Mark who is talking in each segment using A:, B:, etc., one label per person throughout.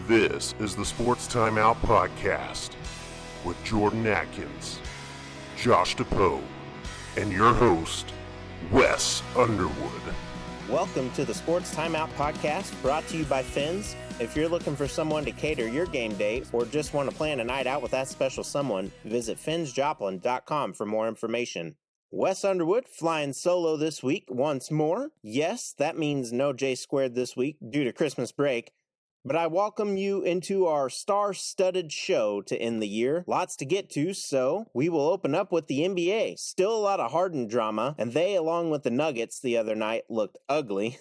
A: This is the Sports Timeout Podcast with Jordan Atkins, Josh DePoe, and your host, Wes Underwood.
B: Welcome to the Sports Timeout Podcast, brought to you by Fins. If you're looking for someone to cater your game day or just want to plan a night out with that special someone, visit finsjoplin.com for more information. Wes Underwood flying solo this week once more. Yes, that means no J Squared this week due to Christmas break. But I welcome you into our star-studded show to end the year. Lots to get to, so we will open up with the NBA. Still a lot of Harden drama, and they, along with the Nuggets the other night, looked ugly,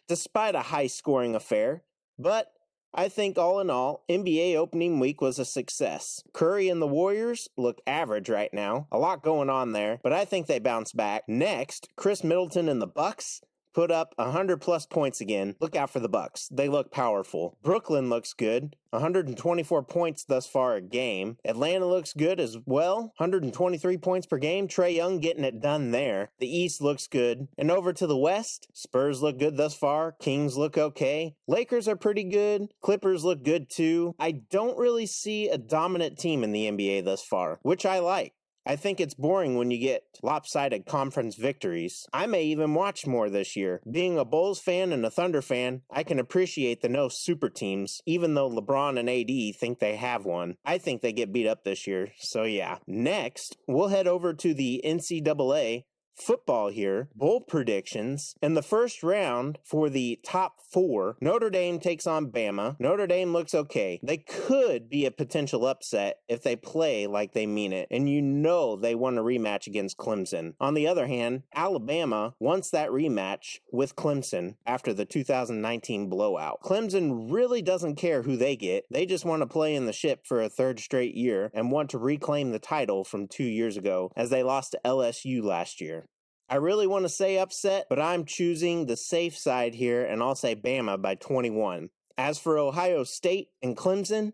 B: despite a high-scoring affair. But I think all in all, NBA opening week was a success. Curry and the Warriors look average right now. A lot going on there, but I think they bounce back. Next, Chris Middleton and the Bucks put up 100-plus points again. Look out for the Bucks. They look powerful. Brooklyn looks good. 124 points thus far a game. Atlanta looks good as well. 123 points per game. Trae Young getting it done there. The East looks good. And over to the West, Spurs look good thus far. Kings look okay. Lakers are pretty good. Clippers look good too. I don't really see a dominant team in the NBA thus far, which I like. I think it's boring when you get lopsided conference victories. I may even watch more this year. Being a Bulls fan and a Thunder fan, I can appreciate the no super teams, even though LeBron and AD think they have one. I think they get beat up this year, so yeah. Next, we'll head over to the NCAA football here, bowl predictions. In the first round for the top four, Notre Dame takes on Bama. Notre Dame looks okay. They could be a potential upset if they play like they mean it, and you know they want a rematch against Clemson. On the other hand, Alabama wants that rematch with Clemson after the 2019 blowout. Clemson really doesn't care who they get. They just want to play in the ship for a third straight year and want to reclaim the title from 2 years ago as they lost to LSU last year. I really want to say upset, but I'm choosing the safe side here, and I'll say Bama by 21. As for Ohio State and Clemson,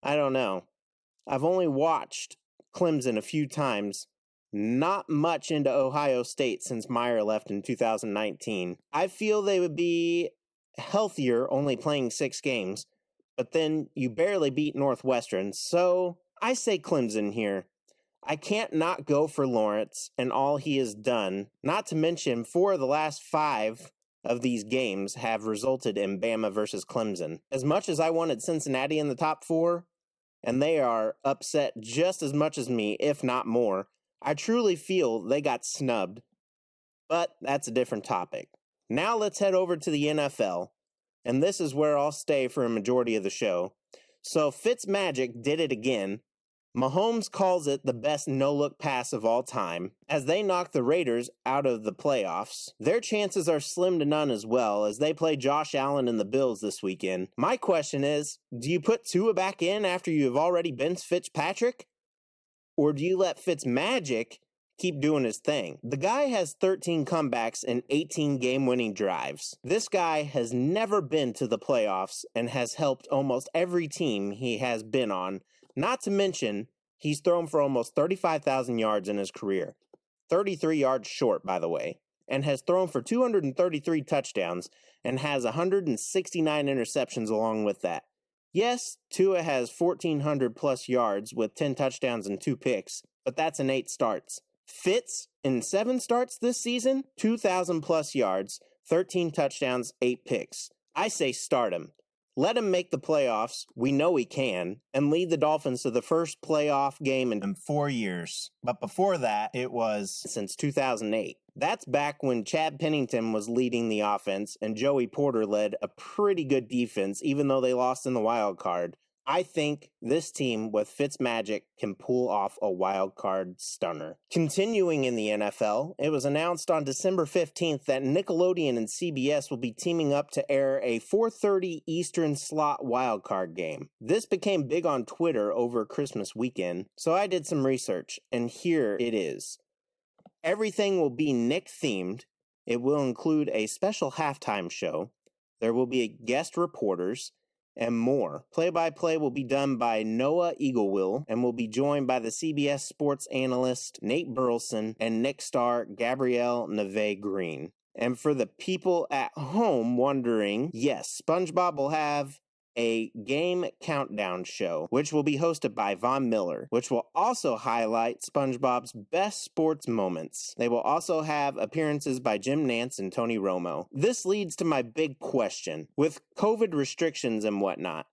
B: I don't know. I've only watched Clemson a few times. Not much into Ohio State since Meyer left in 2019. I feel they would be healthier only playing 6 games, but then you barely beat Northwestern, so I say Clemson here. I can't not go for Lawrence and all he has done, not to mention 4 of the last 5 of these games have resulted in Bama versus Clemson. As much as I wanted Cincinnati in the top 4, and they are upset just as much as me, if not more, I truly feel they got snubbed. But that's a different topic. Now let's head over to the NFL, and this is where I'll stay for a majority of the show. So Fitzmagic did it again. Mahomes calls it the best no-look pass of all time. As they knock the Raiders out of the playoffs, their chances are slim to none as well as they play Josh Allen and the Bills this weekend. My question is, do you put Tua back in after you have already benched Fitzpatrick? Or do you let Fitzmagic keep doing his thing? The guy has 13 comebacks and 18 game-winning drives. This guy has never been to the playoffs and has helped almost every team he has been on. Not to mention, he's thrown for almost 35,000 yards in his career. 33 yards short, by the way. And has thrown for 233 touchdowns and has 169 interceptions along with that. Yes, Tua has 1,400 plus yards with 10 touchdowns and 2 picks, but that's in 8 starts. Fitz, in 7 starts this season, 2,000 plus yards, 13 touchdowns, 8 picks. I say start him. Let him make the playoffs, we know he can, and lead the Dolphins to the first playoff game in 4 years. But before that, it was since 2008. That's back when Chad Pennington was leading the offense and Joey Porter led a pretty good defense, even though they lost in the wild card. I think this team with Fitzmagic can pull off a wild card stunner. Continuing in the NFL, it was announced on December 15th that Nickelodeon and CBS will be teaming up to air a 4:30 Eastern slot wild card game. This became big on Twitter over Christmas weekend, so I did some research, and here it is. Everything will be Nick-themed. It will include a special halftime show. There will be guest reporters and more. Play-by-play will be done by Noah Eaglewill and will be joined by the CBS sports analyst Nate Burleson and Nick star Gabrielle Neve-Green. And for the people at home wondering, yes, SpongeBob will have a game countdown show, which will be hosted by Von Miller, which will also highlight SpongeBob's best sports moments. They will also have appearances by Jim Nantz and Tony Romo. This leads to my big question. With COVID restrictions and whatnot,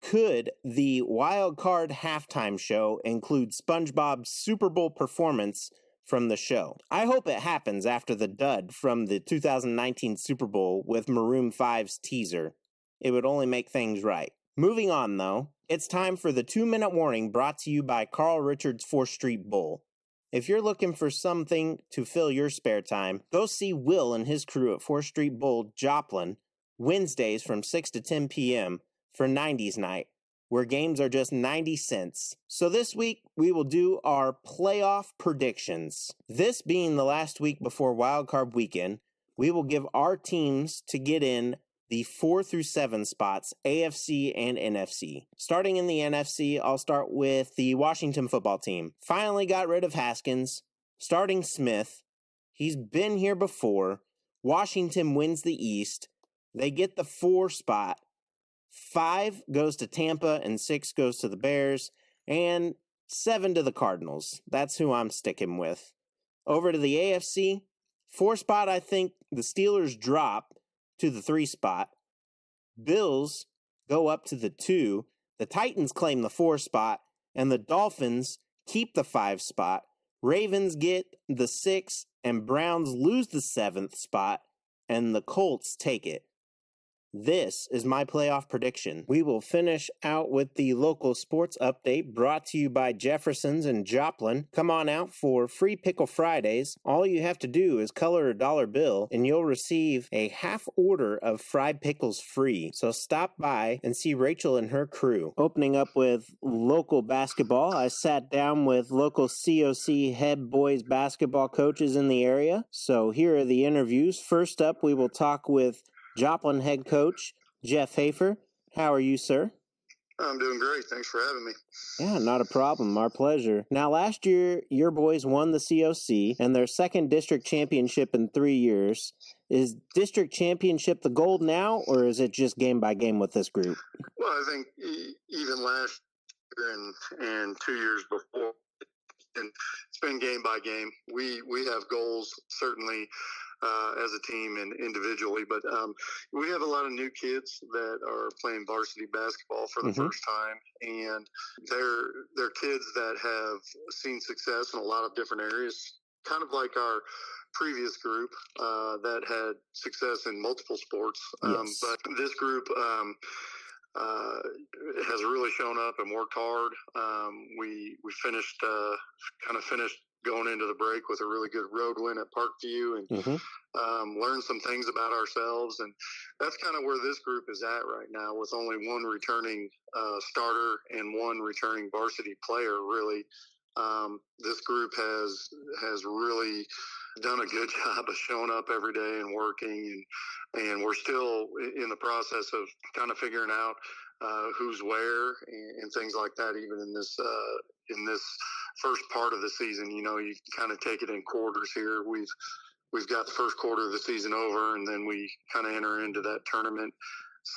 B: could the Wild Card halftime show include SpongeBob's Super Bowl performance from the show? I hope it happens after the dud from the 2019 Super Bowl with Maroon 5's teaser. It would only make things right. Moving on, though, it's time for the 2-minute warning brought to you by Carl Richards 4th Street Bull. If you're looking for something to fill your spare time, go see Will and his crew at 4th Street Bull, Joplin, Wednesdays from 6 to 10 p.m. for 90s night, where games are just 90 cents. So this week, we will do our playoff predictions. This being the last week before Wild Card Weekend, we will give our teams to get in the 4 through 7 spots, AFC and NFC. Starting in the NFC, I'll start with the Washington football team. Finally got rid of Haskins, starting Smith. He's been here before. Washington wins the East. They get the 4 spot. 5 goes to Tampa and 6 goes to the Bears and 7 to the Cardinals. That's who I'm sticking with. Over to the AFC, 4 spot, I think the Steelers drop to the 3 spot. Bills go up to the 2. The Titans claim the 4 spot, and the Dolphins keep the 5 spot. Ravens get the 6, and Browns lose the 7th spot, and the Colts take it. This is my playoff prediction. We will finish out with the local sports update brought to you by Jefferson's in Joplin. Come on out for Free Pickle Fridays. All you have to do is color a dollar bill and you'll receive a half order of fried pickles free. So stop by and see Rachel and her crew. Opening up with local basketball, I sat down with local COC head boys basketball coaches in the area. So here are the interviews. First up, we will talk with Joplin head coach Jeff Hafer. How are you, sir?
C: I'm doing great. Thanks for having me.
B: Yeah, not a problem. Our pleasure. Now, last year, your boys won the COC and their second district championship in 3 years. Is district championship the goal now, or is it just game by game with this group?
C: Well, I think even last year and 2 years before, and it's been game by game. We have goals, certainly, as a team and individually, but we have a lot of new kids that are playing varsity basketball for the first time, and they're kids that have seen success in a lot of different areas, kind of like our previous group that had success in multiple sports.
B: Yes.
C: But this group has really shown up and worked hard. We finished going into the break with a really good road win at Parkview and learned some things about ourselves. And that's kind of where this group is at right now, with only one returning starter and one returning varsity player, really. This group has really done a good job of showing up every day and working, and we're still in the process of kind of figuring out who's where and things like that. Even in this first part of the season, you kind of take it in quarters here. We've got the first quarter of the season over, and then we kind of enter into that tournament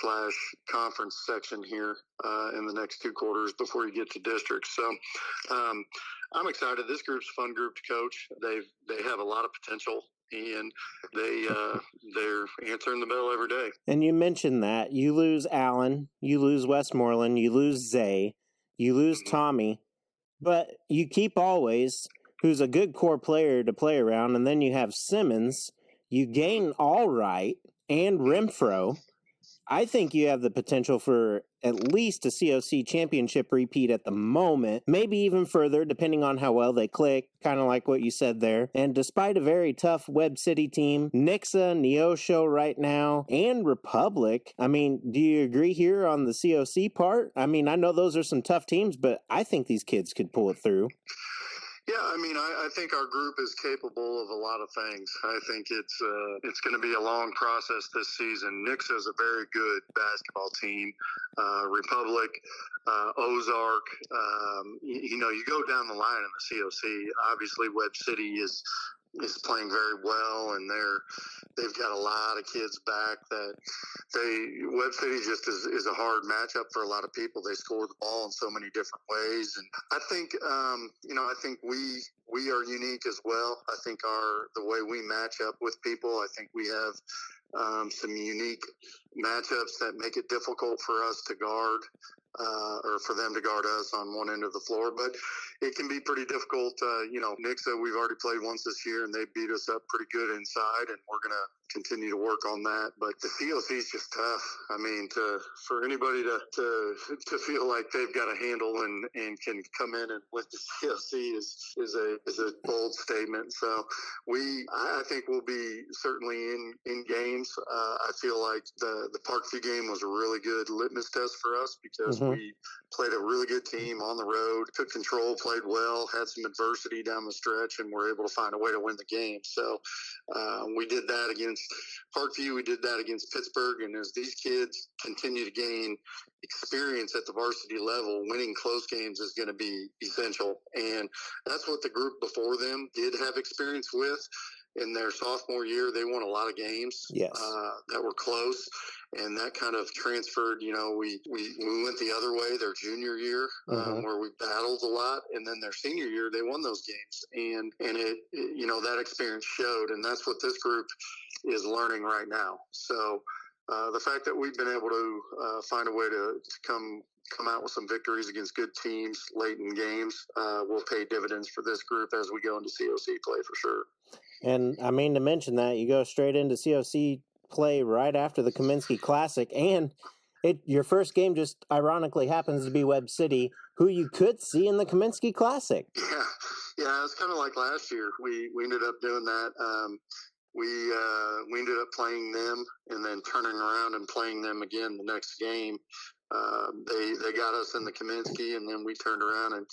C: / conference section here in the next 2 quarters before you get to districts. So I'm excited. This group's a fun group to coach. They have a lot of potential, and they're answering the bell every day.
B: And you mentioned that you lose Allen, you lose Westmoreland, you lose Zay, you lose Tommy, but you keep Always, who's a good core player to play around, and then you have Simmons. You gain Allright and Renfro. I think you have the potential for at least a COC championship repeat at the moment, maybe even further, depending on how well they click, kind of like what you said there. And despite a very tough Webb City team, Nixa, Neosho right now, and Republic, I mean, do you agree here on the COC part? I mean, I know those are some tough teams, but I think these kids could pull it through.
C: Yeah, I mean, I think our group is capable of a lot of things. I think it's going to be a long process this season. Nixa is a very good basketball team. Republic, Ozark, you go down the line in the COC. Obviously, Webb City is is playing very well, and they've got a lot of kids back that Webb City just is a hard matchup for a lot of people. They score the ball in so many different ways, and I think I think we are unique as well. I think the way we match up with people, I think we have some unique matchups that make it difficult for us to guard. Or for them to guard us on one end of the floor. But it can be pretty difficult. Nixa, we've already played once this year, and they beat us up pretty good inside, and we're going to continue to work on that. But the COC is just tough. I mean, for anybody to feel like they've got a handle and can come in and win the COC is a bold statement. So I think we'll be certainly in games. I feel like the Parkview game was a really good litmus test for us because we played a really good team on the road, took control, played well, had some adversity down the stretch, and were able to find a way to win the game. So we did that against Parkview. We did that against Pittsburgh. And as these kids continue to gain experience at the varsity level, winning close games is going to be essential. And that's what the group before them did have experience with. In their sophomore year, they won a lot of games that were close, and that kind of transferred. We went the other way their junior year, where we battled a lot, and then their senior year they won those games, and it that experience showed, and that's what this group is learning right now. So the fact that we've been able to find a way to come out with some victories against good teams late in games will pay dividends for this group as we go into COC play for sure.
B: And I mean to mention that you go straight into COC play right after the Kaminsky Classic, and your first game just ironically happens to be Webb City, who you could see in the Kaminsky Classic.
C: Yeah, it's kind of like last year. We ended up doing that. We ended up playing them and then turning around and playing them again the next game. They got us in the Kaminsky, and then we turned around and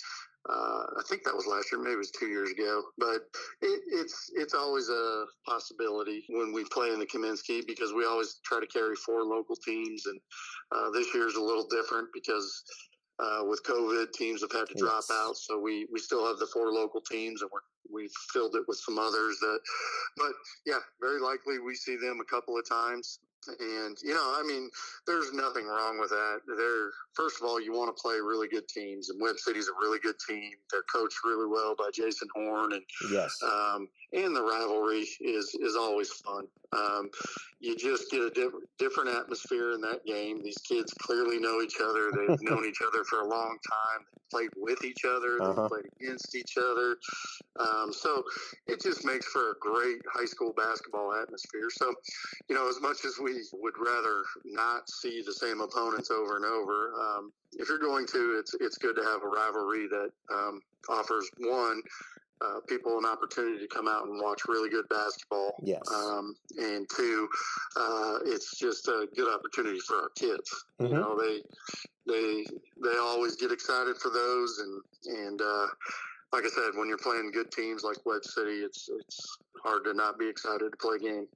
C: I think that was last year, maybe it was 2 years ago. But it's always a possibility when we play in the Kaminsky because we always try to carry 4 local teams, and this year's a little different because with COVID, teams have had to drop out, so we still have the 4 local teams, and we've filled it with some others. But yeah, very likely we see them a couple of times. And, there's nothing wrong with that. First of all, you want to play really good teams, and Webb City's a really good team. They're coached really well by Jason Horn, and and the rivalry is always fun. You just get a different atmosphere in that game. These kids clearly know each other. They've known each other for a long time. They played with each other. They played against each other. So it just makes for a great high school basketball atmosphere. So, as much as we would rather not see the same opponents over and over, if you're going to, it's good to have a rivalry that offers people an opportunity to come out and watch really good basketball.
B: Yes.
C: And 2, it's just a good opportunity for our kids. They always get excited for those, and like I said, when you're playing good teams like Webb City, it's hard to not be excited to play a game.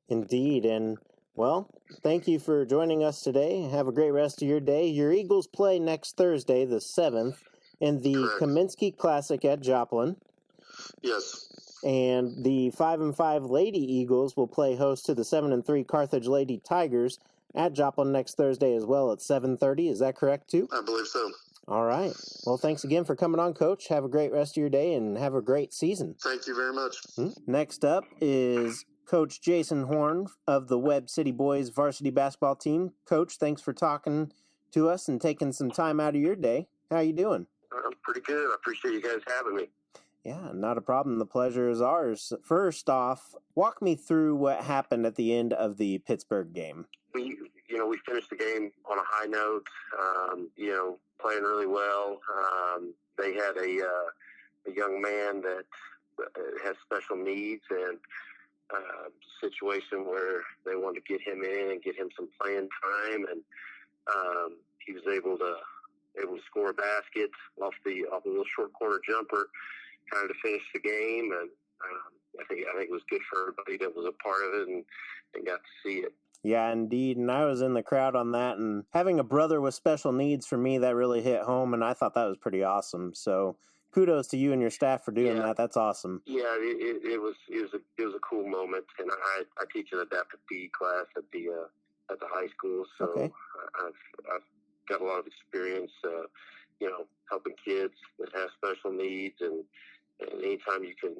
B: Indeed, and well, thank you for joining us today. Have a great rest of your day. Your Eagles play next Thursday, the 7th, in the Kaminsky Classic at Joplin.
C: Yes.
B: And the 5-5 Lady Eagles will play host to the 7-3 Carthage Lady Tigers at Joplin next Thursday as well at 7:30. Is that correct, too?
C: I believe so.
B: All right. Well, thanks again for coming on, Coach. Have a great rest of your day and have a great season.
C: Thank you very much.
B: Next up is Coach Jason Horn of the Webb City Boys varsity basketball team. Coach, thanks for talking to us and taking some time out of your day. How are you doing?
D: I'm pretty good. I appreciate you guys having me.
B: Yeah, not a problem. The pleasure is ours. First off, walk me through what happened at the end of the Pittsburgh game.
D: We finished the game on a high note, playing really well. They had a young man that has special needs, and situation where they wanted to get him in and get him some playing time, and he was able to score a basket off the little short corner jumper, kind of to finish the game. And I think it was good for everybody that was a part of it and got to see it.
B: Yeah, indeed. And I was in the crowd on that, and having a brother with special needs for me, that really hit home, and I thought that was pretty awesome. So kudos to you and your staff for doing that. That's awesome.
D: Yeah, it was a cool moment, and I teach an adaptive PE class at the high school, so
B: okay.
D: I've got a lot of experience, helping kids that have special needs, and anytime you can,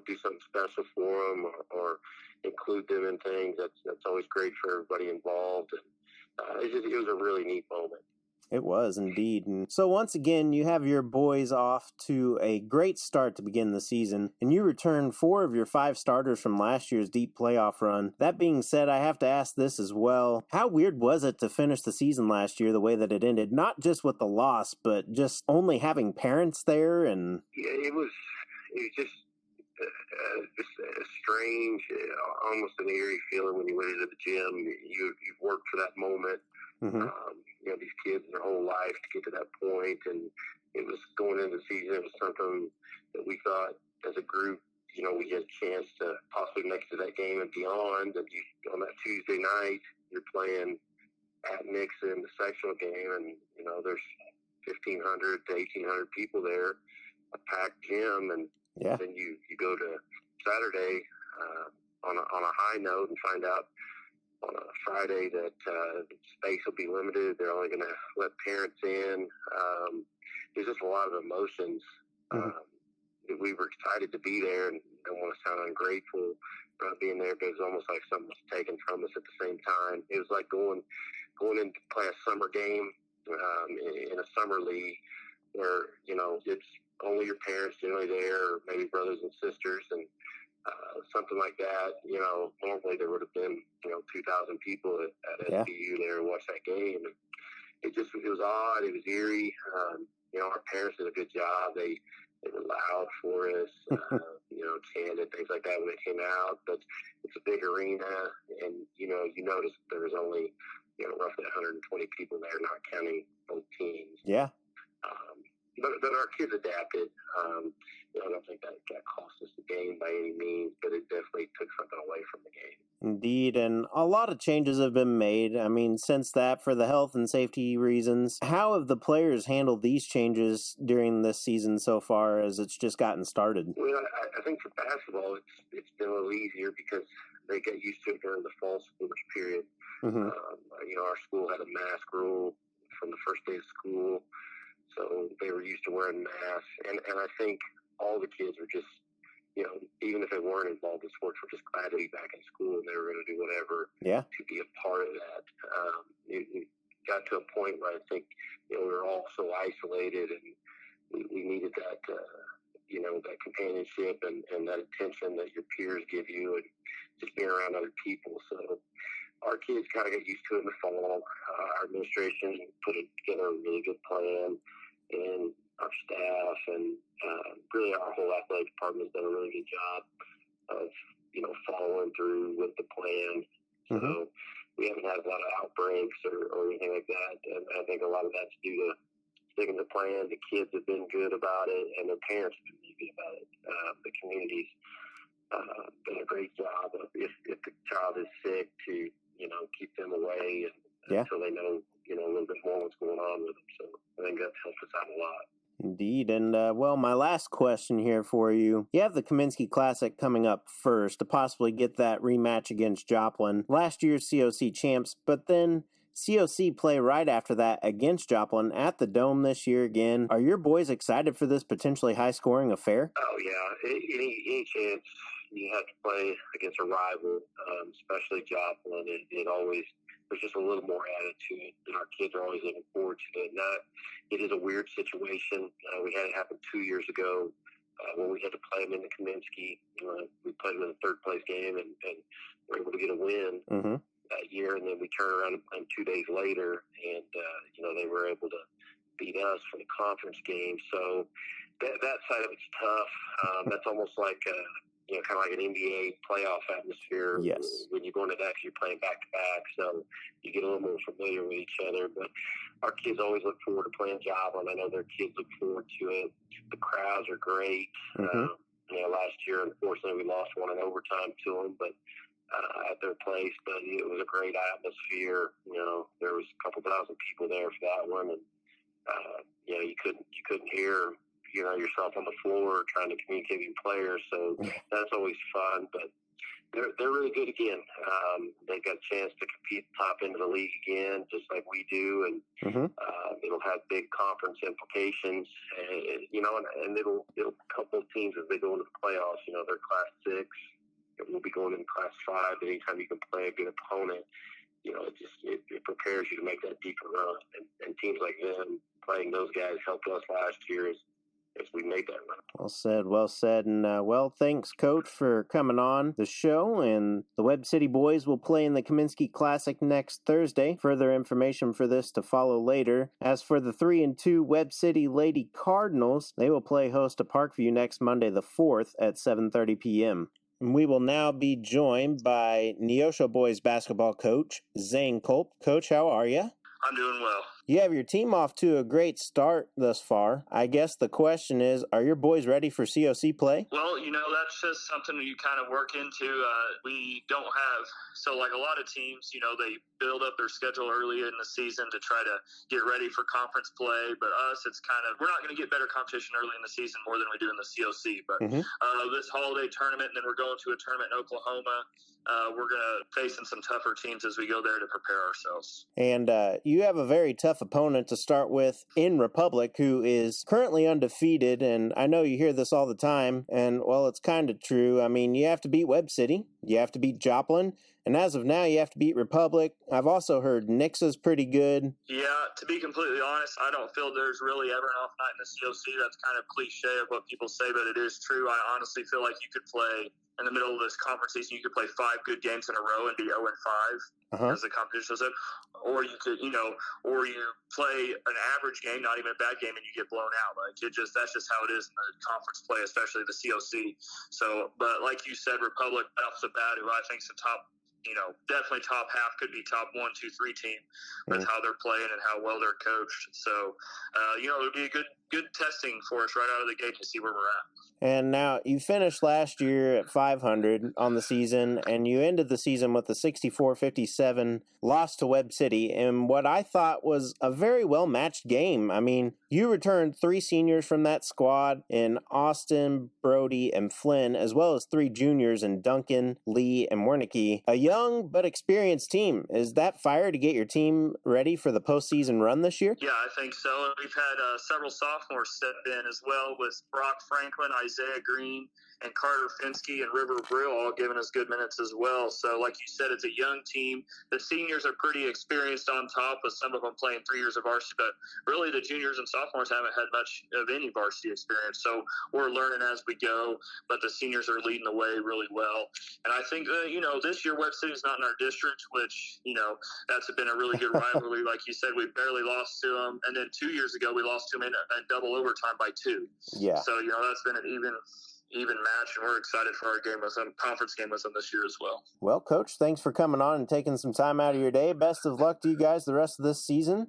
D: do something special for them or include them in things, that's always great for everybody involved, and it was a really neat moment.
B: It was indeed. And so once again, you have your boys off to a great start to begin the season, and you return 4 of your 5 starters from last year's deep playoff run. That being said, I have to ask this as well. How weird was it to finish the season last year the way that it ended? Not just with the loss, but just only having parents there and...
D: Yeah, it was just a strange, almost an eerie feeling when you went into the gym. You've worked for that moment.
B: Mm-hmm.
D: These kids their whole life to get to that point, and it was going into the season. It was something that we thought as a group, we had a chance to possibly make it to that game and beyond. And on that Tuesday night, you're playing at Nixon, the sectional game, and there's 1,500 to 1,800 people there, a packed gym, and then you go to Saturday on a high note and find out on a Friday that space will be limited. They're only going to let parents in. There's just a lot of emotions. We were excited to be there, and don't want to sound ungrateful about being there, but it was almost like something was taken from us at the same time. It was like going in to play a summer game in a summer league where, it's only your parents generally there, or maybe brothers and sisters, and something like that. Normally there would have been 2,000 people at SPU there to watch that game. And it was odd. It was eerie. Our parents did a good job. They were loud for us, chanted things like that when they came out. But it's a big arena, and you notice there was only roughly 120 people there, not counting both teams.
B: Yeah.
D: But our kids adapted. I don't think that cost us the game by any means, but it definitely took something away from the game.
B: Indeed, and a lot of changes have been made. I mean, since that, for the health and safety reasons. How have the players handled these changes during this season so far as it's just gotten started?
D: Well, I think for basketball, it's been a little easier because they get used to it during the fall sports period.
B: Mm-hmm.
D: Our school had a mask rule from the first day of school, so they were used to wearing masks. And I think all the kids were just, even if they weren't involved in sports, were just glad to be back in school, and they were going to do whatever to be a part of that. It got to a point where I think, we were all so isolated, and we needed that, that companionship and that attention that your peers give you, and just being around other people. So our kids kind of got used to it in the fall. Our administration put together a really good plan, and our staff and really our whole athletic department has done a really good job of, following through with the plan. So we haven't had a lot of outbreaks or anything like that. And I think a lot of that's due to sticking to the plan. The kids have been good about it, and their parents have been really good about it. The community's done a great job of, if the child is sick, to keep them away until they know a little bit more what's going on with them. So I think that's helped us out a lot.
B: Indeed. And, my last question here for you. You have the Kaminsky Classic coming up first to possibly get that rematch against Joplin. Last year's COC champs, but then COC play right after that against Joplin at the Dome this year again. Are your boys excited for this potentially high-scoring affair?
D: Oh, yeah. Any chance you have to play against a rival, especially Joplin, it always... There's just a little more added to it, and our kids are always looking forward to it. It is a weird situation. We had it happen 2 years ago when we had to play them in the Kaminsky. We played them in the third-place game and were able to get a win that year, and then we turned around and 2 days later, and they were able to beat us for the conference game. So that side of it's tough. That's almost like kind of like an NBA playoff atmosphere.
B: Yes.
D: When you go into that, you're playing back-to-back, so you get a little more familiar with each other. But our kids always look forward to playing Joplin. I know their kids look forward to it. The crowds are great. Last year, unfortunately, we lost one in overtime to them, but at their place. But it was a great atmosphere. There was a couple thousand people there for that one, and you couldn't hear yourself on the floor trying to communicate with your players. So that's always fun. But they're really good again. They've got a chance to compete top end of the league again, just like we do, and it'll have big conference implications. And it'll help both teams as they go into the playoffs. They're Class 6. We'll be going into Class 5. Anytime you can play a good opponent, it prepares you to make that deeper run. And teams like them playing those guys helped us last year as we made that run.
B: Well said. And, thanks, Coach, for coming on the show. And the Webb City boys will play in the Kaminsky Classic next Thursday. Further information for this to follow later. As for the 3-2 Webb City Lady Cardinals, they will play host to Parkview next Monday the 4th at 7:30 p.m. We will now be joined by Neosho boys basketball coach Zane Culp. Coach, how are you?
E: I'm doing well.
B: You have your team off to a great start thus far. I guess the question is, are your boys ready for COC play?
E: Well, that's just something you kind of work into. We don't have, so like a lot of teams, they build up their schedule early in the season to try to get ready for conference play. But us, it's kind of, we're not going to get better competition early in the season more than we do in the COC. But this holiday tournament, and then we're going to a tournament in Oklahoma. We're going to facing some tougher teams as we go there to prepare ourselves.
B: And you have a very tough opponent to start with in Republic, who is currently undefeated. And I know you hear this all the time, and well, it's kind of true. I mean, you have to beat Webb City, you have to beat Joplin, and as of now, you have to beat Republic. I've also heard Nixia's pretty good.
E: Yeah, to be completely honest, I don't feel there's really ever an off night in the COC. That's kind of cliche of what people say, but it is true. I honestly feel like you could play in the middle of this conference season, you could play 5 good games in a row and be 0-5 as the competition said, or you could, or you play an average game, not even a bad game, and you get blown out. Like that's just how it is in the conference play, especially the COC. So, but like you said, Republic off the bat, who I think is the top, definitely top half, could be top 1, 2, 3 team with how they're playing and how well they're coached. So, it would be a good testing for us right out of the gate to see where we're at.
B: And now you finished last year at 500 on the season, and you ended the season with a 64-57 loss to Webb City in what I thought was a very well-matched game. I mean, you returned 3 seniors from that squad in Austin, Brody, and Flynn, as well as 3 juniors in Duncan, Lee, and Wernicke. A young but experienced team. Is that fire to get your team ready for the postseason run this year?
E: Yeah, I think so. We've had several sophomores step in as well, with Brock Franklin, Isaiah Green, and Carter Finsky and River Brill all giving us good minutes as well. So like you said, it's a young team. The seniors are pretty experienced on top, with some of them playing 3 years of varsity, but really the juniors and sophomores haven't had much of any varsity experience. So we're learning as we go, but the seniors are leading the way really well. And I think, this year Webb City's not in our district, which, that's been a really good rivalry. Like you said, we barely lost to them. And then 2 years ago, we lost to them in double overtime by 2.
B: Yeah.
E: So, that's been an even match, and we're excited for our game with them, conference game with them this year as well.
B: Well, Coach, thanks for coming on and taking some time out of your day. Best of luck to you guys the rest of this season.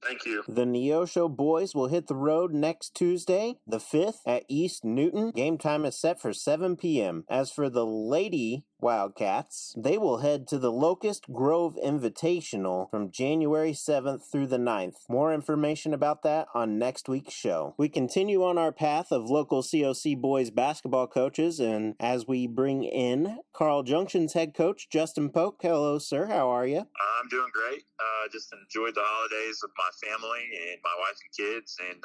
E: Thank you.
B: The Neosho boys will hit the road next Tuesday, the 5th, at East Newton. Game time is set for 7 p.m. As for the Lady Wildcats, they will head to the Locust Grove Invitational from January 7th through the 9th. More information about that on next week's show. We continue on our path of local COC boys basketball coaches, and as we bring in Carl Junction's head coach, Justin Polk. Hello, sir. How are you?
F: I'm doing great. Just enjoyed the holidays with my family and my wife and kids, and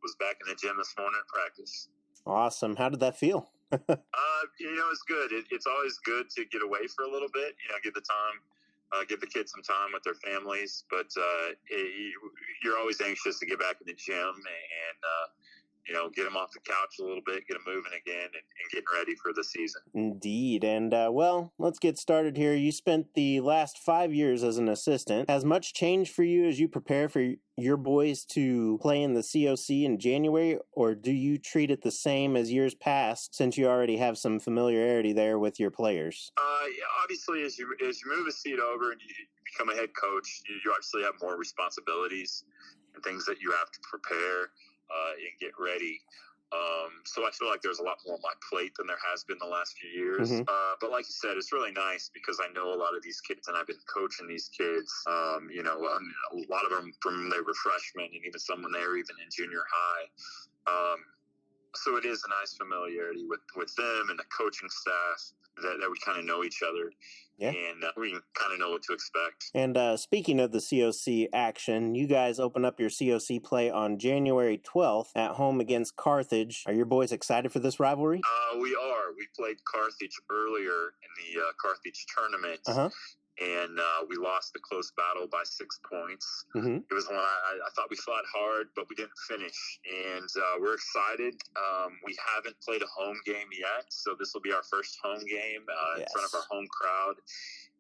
F: was back in the gym this morning at practice.
B: Awesome. How did that feel?
F: It's good. It's always good to get away for a little bit, give the kids some time with their families, but you're always anxious to get back in the gym and get them off the couch a little bit, get them moving again, and getting ready for the season.
B: Indeed. And, let's get started here. You spent the last 5 years as an assistant. Has much changed for you as you prepare for your boys to play in the COC in January, or do you treat it the same as years past, since you already have some familiarity there with your players?
F: Obviously, as you move a seat over and you become a head coach, you obviously have more responsibilities and things that you have to prepare and get ready. So I feel like there's a lot more on my plate than there has been the last few years. But like you said, it's really nice because I know a lot of these kids, and I've been coaching these kids, a lot of them from they were freshmen and even some when they were even in junior high. So it is a nice familiarity with them and the coaching staff that we kind of know each other.
B: Yeah.
F: And we kind of know what to expect.
B: And speaking of the COC action, you guys open up your COC play on January 12th at home against Carthage. Are your boys excited for this rivalry?
F: We are. We played Carthage earlier in the Carthage tournament. And we lost the close battle by 6 points. It was one I thought we fought hard, but we didn't finish. And we're excited. We haven't played a home game yet, so this will be our first home game in front of our home crowd.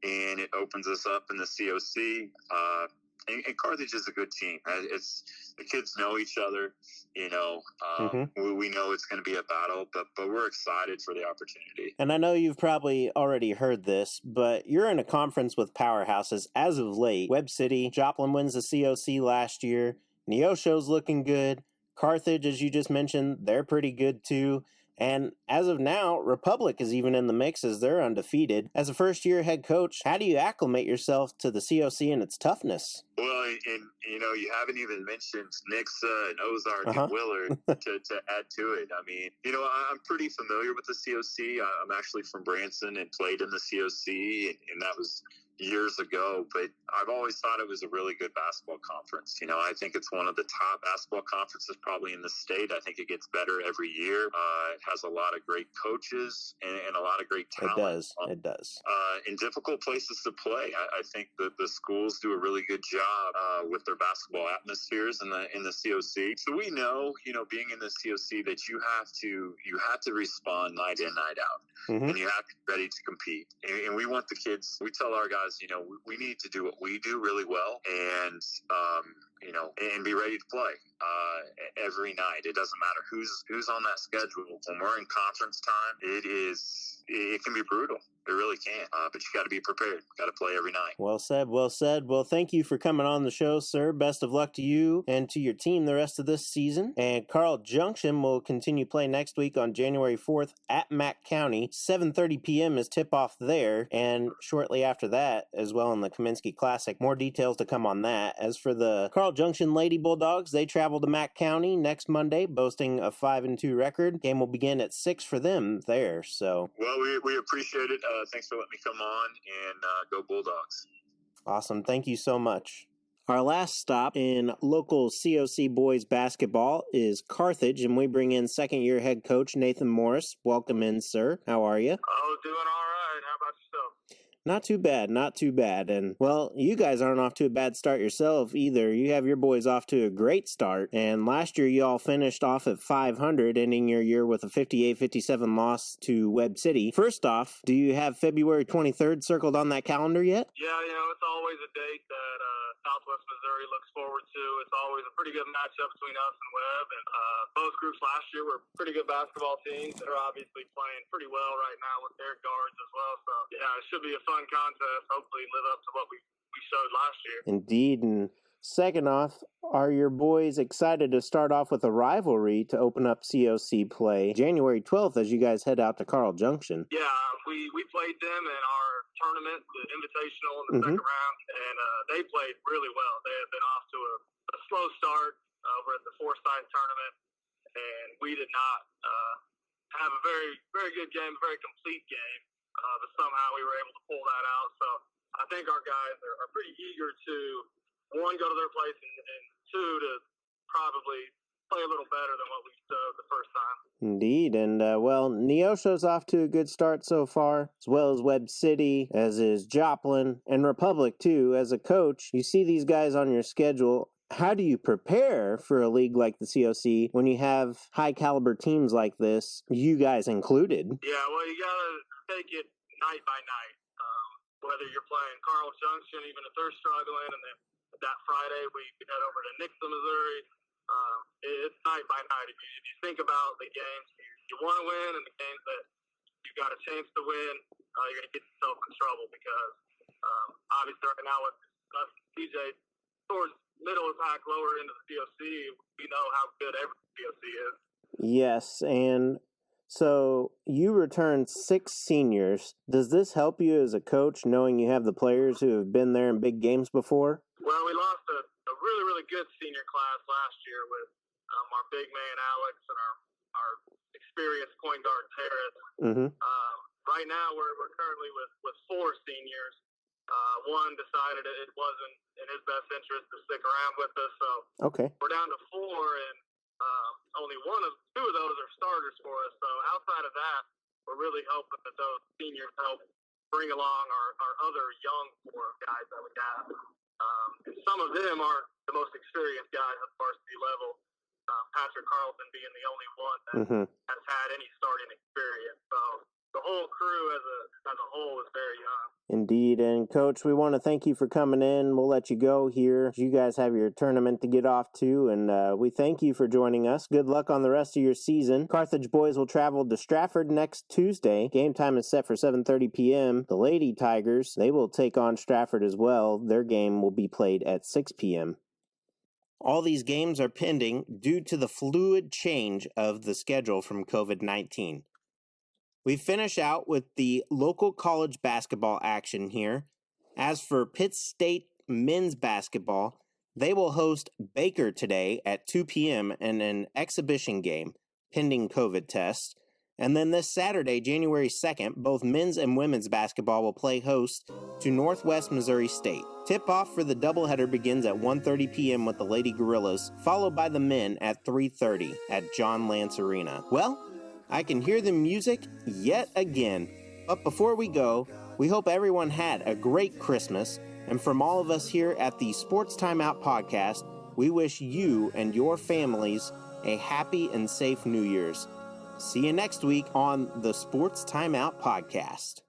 F: And it opens us up in the COC. And Carthage is a good team. It's the kids know each other. We know it's going to be a battle, but we're excited for the opportunity.
B: And I know you've probably already heard this, but you're in a conference with powerhouses as of late. Webb City, Joplin wins the COC last year. Neosho's looking good. Carthage, as you just mentioned, they're pretty good too. And as of now, Republic is even in the mix as they're undefeated. As a first-year head coach, how do you acclimate yourself to the COC and its toughness?
F: Well, and you haven't even mentioned Nixa and Ozark and Willard to add to it. I mean, I'm pretty familiar with the COC. I'm actually from Branson and played in the COC, and that was years ago, but I've always thought it was a really good basketball conference. I think it's one of the top basketball conferences probably in the state. I think it gets better every year. It has a lot of great coaches and a lot of great talent.
B: It does.
F: In difficult places to play. I think that the schools do a really good job with their basketball atmospheres in the COC. So we know, being in the COC that you have to respond night in, night out. And you have to be ready to compete. And we want the kids, we tell our guys, we need to do what we do really well and be ready to play every night. It doesn't matter who's on that schedule. When we're in conference time, it can be brutal. It really can. But you got to be prepared. Got to play every night.
B: Well said. Well said. Well, thank you for coming on the show, sir. Best of luck to you and to your team the rest of this season. And Carl Junction will continue play next week on January 4th at Mack County. 7:30 p.m. is tip-off there. And shortly after that, as well in the Kaminsky Classic. More details to come on that. As for the Carl Junction Lady Bulldogs, they travel to Mack County next Monday, boasting a 5-2 record. Game will begin at 6 for them there. So,
F: well, we appreciate it. Thanks for letting me come on, and go Bulldogs.
B: Awesome. Thank you so much. Our last stop in local COC boys basketball is Carthage, and we bring in second-year head coach Nathan Morris. Welcome in, sir. How are you?
G: Oh, doing all right. How about yourself?
B: Not too bad, not too bad. And, well, you guys aren't off to a bad start yourself either. You have your boys off to a great start. And last year, you all finished off at 500, ending your year with a 58-57 loss to Webb City. First off, do you have February 23rd circled on that calendar yet?
G: Yeah, it's always a date that Southwest Missouri looks forward to. It's always a pretty good matchup between us and Webb. And both groups last year were pretty good basketball teams. They're obviously playing pretty well right now with their guards as well. So, yeah, it should be a fun contest. Hopefully live up to what we showed last year.
B: Indeed. And second off, are your boys excited to start off with a rivalry to open up COC play January 12th as you guys head out to Carl Junction?
G: Yeah, we played them in our tournament, the Invitational in the second round, and they played really well. They had been off to a slow start over at the Forsyth tournament, and we did not have a very, very good game, a very complete game, but somehow we were able to pull that out. So I think our guys are pretty eager to, one, go to their place, and two, to probably play a little better than what we showed the first time.
B: Indeed, and Neosho's off to a good start so far, as well as Webb City, as is Joplin, and Republic too. As a coach, you see these guys on your schedule. How do you prepare for a league like the COC when you have high-caliber teams like this, you guys included?
G: Yeah, well, you got to take it night by night. Whether you're playing Carl Junction, even if they're struggling, and then that Friday we head over to Nixa, Missouri. It's night by night. If you think about the games you want to win and the games that you got a chance to win, you're going to get yourself in trouble because obviously right now with us, TJ, towards middle of the pack, lower into the COC, we know how good every COC is.
B: Yes, and so you returned 6 seniors. Does this help you as a coach, knowing you have the players who have been there in big games before?
G: Well, we lost a really, really good senior class last year with our big man Alex and our experienced point guard Terrace.
B: Mm-hmm.
G: Right now, we're currently with 4 seniors. One decided it wasn't in his best interest to stick around with us, so we're down to 4, and only 2 of those are starters for us. So outside of that, we're really hoping that those seniors help bring along our other young 4 guys that we have. And some of them aren't the most experienced guys at varsity level. Patrick Carlton being the only one that has had any starting experience. So the whole crew as a whole is very young.
B: Indeed. And Coach, we want to thank you for coming in. We'll let you go here. You guys have your tournament to get off to, and we thank you for joining us. Good luck on the rest of your season. Carthage boys will travel to Stratford next Tuesday. Game time is set for 7:30 p.m. The Lady Tigers, they will take on Stratford as well. Their game will be played at 6 p.m. All these games are pending due to the fluid change of the schedule from COVID-19. We finish out with the local college basketball action here. As for Pitt State men's basketball, they will host Baker today at 2 p.m. in an exhibition game, pending COVID tests. And then this Saturday, January 2nd, both men's and women's basketball will play host to Northwest Missouri State. Tip-off for the doubleheader begins at 1:30 p.m. with the Lady Gorillas, followed by the men at 3:30 at John Lance Arena. Well, I can hear the music yet again. But before we go, we hope everyone had a great Christmas. And from all of us here at the Sports Timeout Podcast, we wish you and your families a happy and safe New Year's. See you next week on the Sports Timeout Podcast.